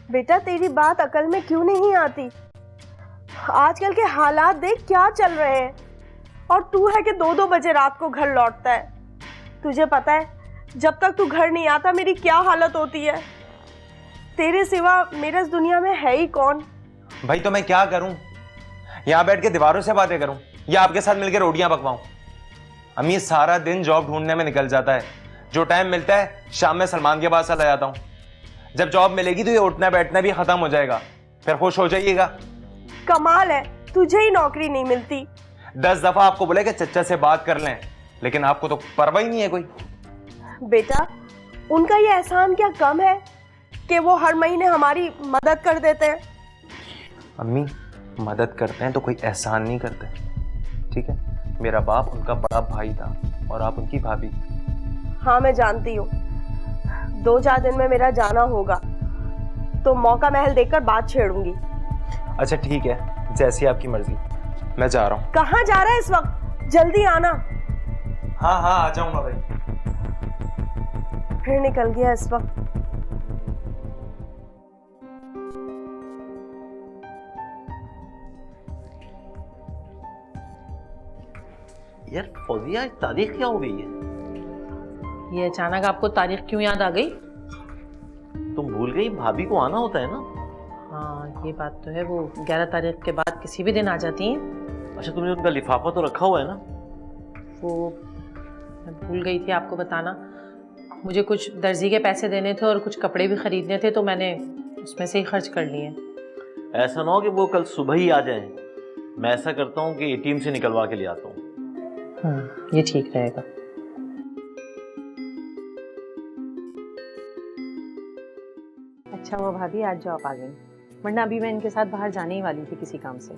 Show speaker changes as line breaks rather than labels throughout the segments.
बेटा तेरी बात अकल में क्यों नहीं आती? आजकल के हालात देख क्या चल रहे हैं, और तू है कि 2-2 बजे रात को घर लौटता है। तुझे पता है जब तक तू घर नहीं आता मेरी क्या हालत होती है? तेरे सिवा मेरे इस दुनिया में है ही कौन?
भाई तो मैं क्या करूं? यहाँ बैठ के दीवारों से बातें करूं या आपके साथ मिलकर रोटियां पकवाऊं? अम्मी सारा दिन जॉब ढूंढने में निकल जाता है, जो टाइम मिलता है शाम में सलमान के पास चला जाता हूं। जब जॉब मिलेगी तो ये उठना बैठना भी खत्म हो जाएगा, फिर खुश हो जाइएगा।
कमाल है, तुझे ही नौकरी नहीं मिलती।
10 दफा आपको बोले कि चच्चा से बात कर लें, लेकिन आपको तो परवाह ही नहीं है कोई।
बेटा उनका ये एहसान क्या कम है कि वो हर महीने हमारी मदद कर देते हैं?
अम्मी मदद करते हैं तो कोई एहसान नहीं करते, ठीक है? मेरा बाप उनका बड़ा भाई था और आप उनकी भाभी।
हाँ मैं जानती हूँ, 2-4 दिन में मेरा जाना होगा तो मौका महल देखकर बात छेड़ूंगी।
अच्छा ठीक है, जैसी आपकी मर्जी, मैं जा रहा हूँ।
कहाँ जा रहा है इस वक्त? जल्दी आना।
हाँ हाँ आ जाऊंगा भाई।
फिर निकल गया इस वक्त।
यार फौजिया आज तारीख क्या हो गई है?
ये अचानक आपको तारीख क्यों याद आ गई?
तुम भूल गई भाभी को आना होता है ना?
हाँ ये बात तो है, वो 11 तारीख के बाद किसी भी दिन आ जाती हैं।
अच्छा तुमने उनका लिफाफा तो रखा हुआ है ना?
वो मैं भूल गई थी आपको बताना। मुझे कुछ दर्जी के पैसे देने थे और कुछ कपड़े भी खरीदने थे, तो मैंने उसमें से ही खर्च कर लिए।
ऐसा ना हो कि वो कल सुबह ही आ जाए। मैं ऐसा करता हूँ कि एटीएम से निकलवा के ले आता हूँ।
ये ठीक रहेगा। अच्छा वो भाभी आज जो आप आ गई, वरना अभी मैं इनके साथ बाहर जाने ही वाली थी किसी काम से।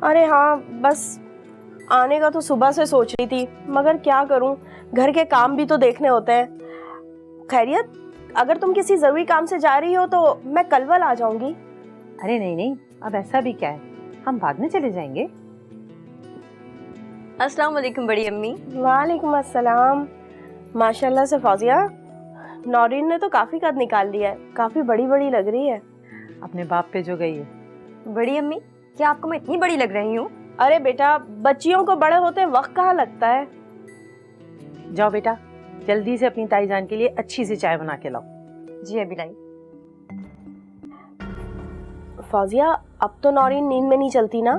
अरे हाँ बस आने का तो सुबह से सोच रही थी, मगर क्या करूं, घर के काम भी तो देखने होते हैं। खैरियत, अगर तुम किसी जरूरी काम से जा रही हो तो मैं कल आ जाऊंगी।
अरे नहीं नहीं, अब ऐसा भी क्या है, हम बाद में चले जाएंगे।
अस्सलाम वालेकुम बड़ी अम्मी।
वालेकुम अस्सलाम। माशाल्लाह से फौजिया, नौरीन ने तो काफी कद निकाल लिया है, काफी बड़ी बड़ी लग रही है।
अपने बाप पे जो गई है।
बड़ी अम्मी, क्या आपको मैं इतनी बड़ी लग रही हूँ?
अरे बेटा, बच्चियों को बड़े होते वक्त कहाँ लगता है।
जाओ बेटा, जल्दी से अपनी ताईजान के लिए अच्छी सी चाय बना के लाओ।
जी अभी लाई।
फौजिया, अब तो नौरीन नींद में नहीं चलती ना?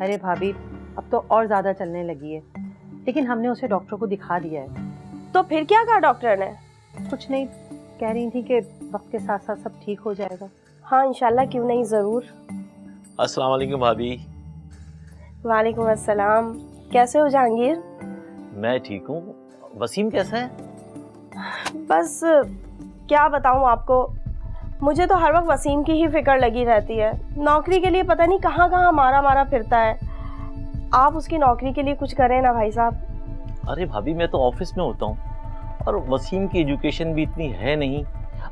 अरे भाभी, अब तो और ज्यादा चलने लगी है, लेकिन हमने उसे डॉक्टर को दिखा दिया है।
तो फिर क्या कहा डॉक्टर ने?
कुछ नहीं, कह रही थी कि वक्त के साथ साथ सब ठीक हो जाएगा।
हाँ इंशाल्लाह, क्यों नहीं, जरूर।
अस्सलाम वालेकुम भाभी।
वालेकुम अस्सलाम। कैसे हो जहांगीर?
मैं ठीक हूँ। वसीम कैसा है?
बस क्या बताऊँ आपको, मुझे तो हर वक्त वसीम की ही फिक्र लगी रहती है। नौकरी के लिए पता नहीं कहाँ कहाँ मारा फिरता है। आप उसकी नौकरी के लिए कुछ करें ना भाई साहब।
अरे भाभी मैं तो ऑफिस में होता हूँ, और वसीम की एजुकेशन भी इतनी है नहीं।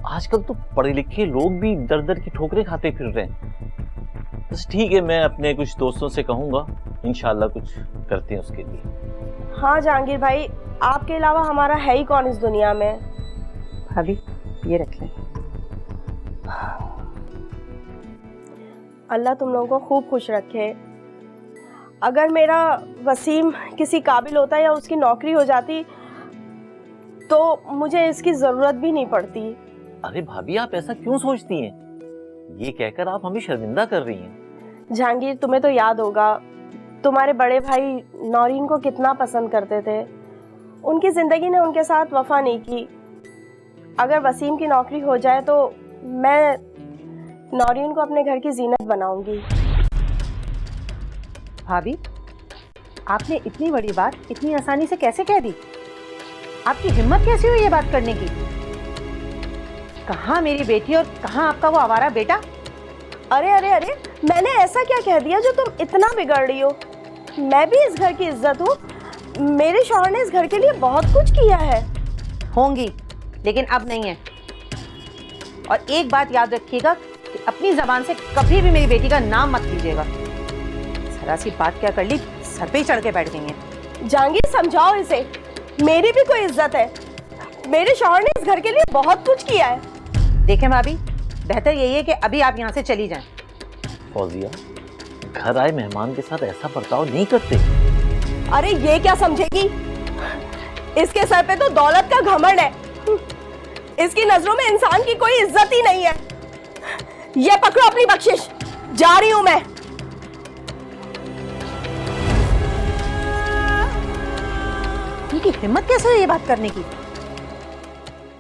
आजकल तो पढ़े लिखे लोग भी दर दर की ठोकरें खाते फिर रहे हैं। बस ठीक है, मैं अपने कुछ दोस्तों से कहूँगा, इंशाल्लाह कुछ करते हैं उसके लिए।
हाँ जहांगीर भाई, आपके अलावा हमारा है ही कौन इस दुनिया में।
भाभी ये रख लें।
अल्लाह तुम लोगों को खूब खुश रखे। अगर मेरा वसीम किसी काबिल होता या उसकी नौकरी हो जाती तो मुझे इसकी जरूरत भी नहीं पड़ती।
अरे भाभी आप ऐसा क्यों सोचती हैं? ये कहकर आप हमें शर्मिंदा कर रही हैं।
जहांगीर, तुम्हें तो याद होगा तुम्हारे बड़े भाई नौरीन को कितना पसंद करते थे। उनकी जिंदगी ने उनके साथ वफा नहीं की। अगर वसीम की नौकरी हो जाए तो मैं नौरीन को अपने घर की जीनत बनाऊंगी।
भाभी, आपने इतनी बड़ी बात इतनी आसानी से कैसे कह दी? आपकी हिम्मत कैसी हुई ये बात करने की? कहाँ मेरी बेटी और कहाँ आपका वो आवारा बेटा?
अरे अरे अरे, मैंने ऐसा क्या कह दिया जो तुम इतना बिगड़ रही हो? मैं भी इस घर की इज्जत हूँ। मेरे शौहर ने इस घर के लिए बहुत कुछ किया है।
होंगी, लेकिन अब नहीं है। और एक बात याद रखिएगा कि अपनी जबान से कभी भी मेरी बेटी का नाम मत लीजिएगा। जरा सी बात क्या कर ली, सर पे ही चढ़ के बैठ गई हैं।
जहांगीर, समझाओ इसे, मेरी भी कोई इज्जत है। मेरे शौहर ने इस घर के लिए बहुत कुछ किया है।
देखें भाभी, बेहतर यही है कि अभी आप यहाँ से चली जाएं।
फौजिया, घर आए मेहमान के साथ ऐसा बर्ताव नहीं करते।
अरे ये क्या समझेगी, इसके सर पे तो दौलत का घमंड है। इसकी नजरों में इंसान की कोई इज्जत ही नहीं है। ये पकड़ो अपनी बख्शिश, जा रही हूं मैं।
इनकी हिम्मत कैसे है ये बात करने की?